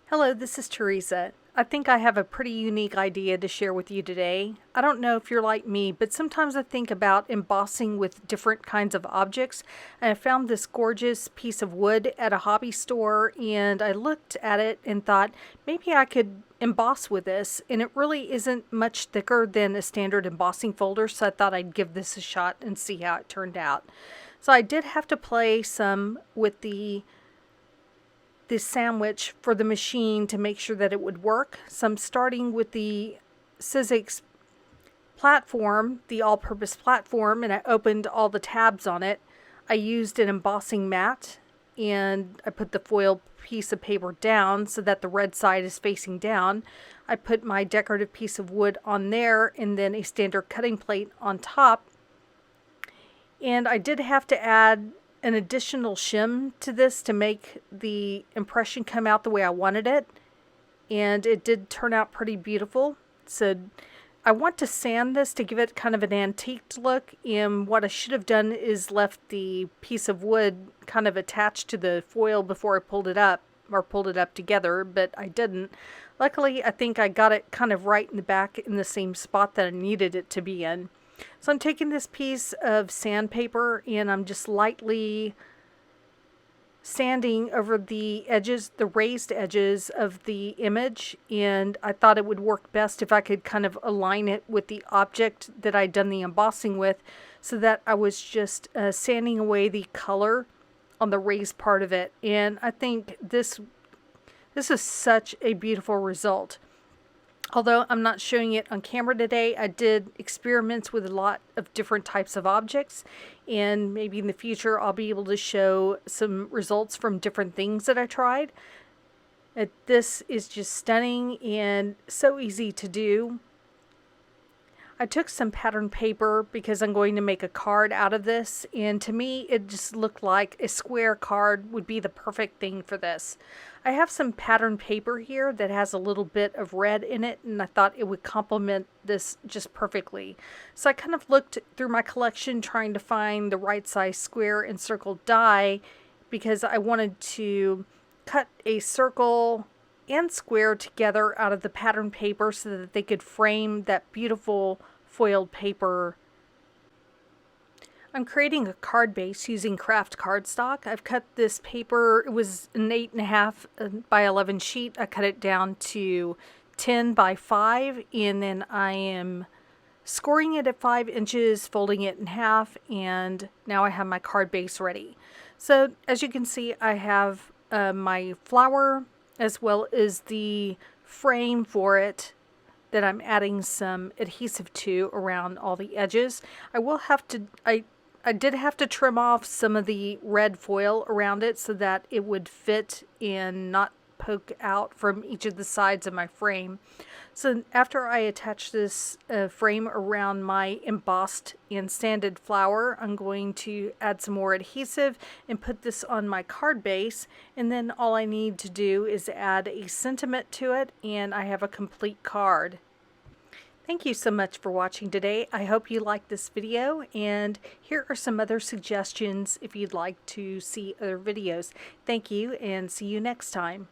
Hello, this is Teresa. I think I have a pretty unique idea to share with you today. I don't know if you're like me, but sometimes I think about embossing with different kinds of objects. And I found this gorgeous piece of wood at a hobby store, and I looked at it and thought maybe I could emboss with this. And it really isn't much thicker than a standard embossing folder, so I thought I'd give this a shot and see how it turned out. So I did have to play some with this sandwich for the machine to make sure that it would work. So I'm starting with the Sizzix platform, the all-purpose platform, and I opened all the tabs on it. I used an embossing mat and I put the foil piece of paper down so that the red side is facing down. I put my decorative piece of wood on there and then a standard cutting plate on top. And I did have to add an additional shim to this to make the impression come out the way I wanted it, and it did turn out pretty beautiful. So I want to sand this to give it kind of an antique look, and what I should have done is left the piece of wood kind of attached to the foil before I pulled it up together, but I didn't. Luckily, I think I got it kind of right in the back in the same spot that I needed it to be in. So I'm taking this piece of sandpaper and I'm just lightly sanding over the edges, the raised edges of the image, and I thought it would work best if I could kind of align it with the object that I'd done the embossing with, so that I was just sanding away the color on the raised part of it. And I think this is such a beautiful result. Although I'm not showing it on camera today, I did experiments with a lot of different types of objects, and maybe in the future I'll be able to show some results from different things that I tried. This is just stunning and so easy to do. I took some pattern paper because I'm going to make a card out of this, and to me it just looked like a square card would be the perfect thing for this. I have some pattern paper here that has a little bit of red in it, and I thought it would complement this just perfectly. So I kind of looked through my collection trying to find the right size square and circle die, because I wanted to cut a circle and square together out of the pattern paper so that they could frame that beautiful foiled paper. I'm creating a card base using craft cardstock. I've cut this paper, it was an 8.5 by 11 sheet. I cut it down to 10 by 5, and then I am scoring it at 5 inches, folding it in half, and now I have my card base ready. So as you can see, I have my flower as well as the frame for it that I'm adding some adhesive to around all the edges. I did have to trim off some of the red foil around it so that it would fit and not poke out from each of the sides of my frame. So after I attach this frame around my embossed and sanded flower, I'm going to add some more adhesive and put this on my card base, and then all I need to do is add a sentiment to it, and I have a complete card. Thank you so much for watching today. I hope you liked this video, and here are some other suggestions if you'd like to see other videos. Thank you, and see you next time.